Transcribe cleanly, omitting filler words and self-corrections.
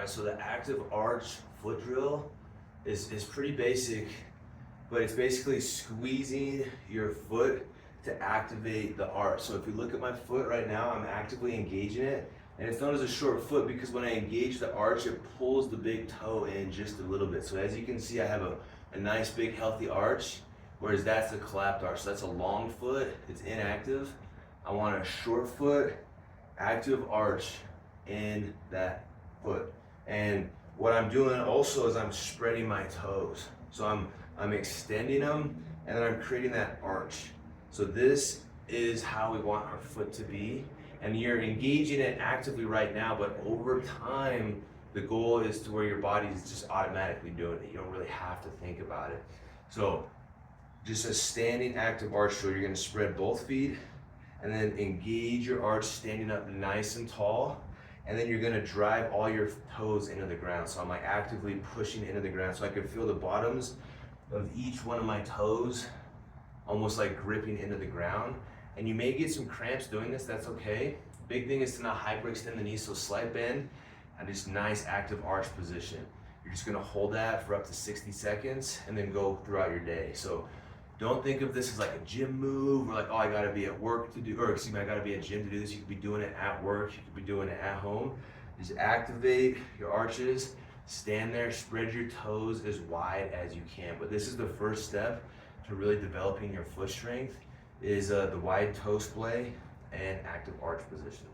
right, so the active arch foot drill is pretty basic, but it's basically squeezing your foot to activate the arch. So if you look at my foot right now, I'm actively engaging it, and it's known as a short foot because when I engage the arch, it pulls the big toe in just a little bit. So as you can see, I have a nice big healthy arch, whereas that's the collapsed arch. So that's a long foot, it's inactive. I want a short foot, active arch in that foot. And what I'm doing also is I'm spreading my toes. So I'm extending them, and then I'm creating that arch. So this is how we want our foot to be. And you're engaging it actively right now, but over time, the goal is to where your body is just automatically doing it. You don't really have to think about it. So just a standing active arch, so you're gonna spread both feet and then engage your arch standing up nice and tall. And then you're gonna drive all your toes into the ground. So I'm like actively pushing into the ground. So I can feel the bottoms of each one of my toes almost like gripping into the ground. And you may get some cramps doing this, that's okay. Big thing is to not hyperextend the knees, so slight bend and just nice active arch position. You're just gonna hold that for up to 60 seconds and then go throughout your day. So don't think of this as like a gym move or like, oh, I gotta be at work to do, or excuse me, I gotta be at gym to do this. You could be doing it at work, you could be doing it at home. Just activate your arches, stand there, spread your toes as wide as you can. But this is the first step to really developing your foot strength, is the wide toe splay and active arch position.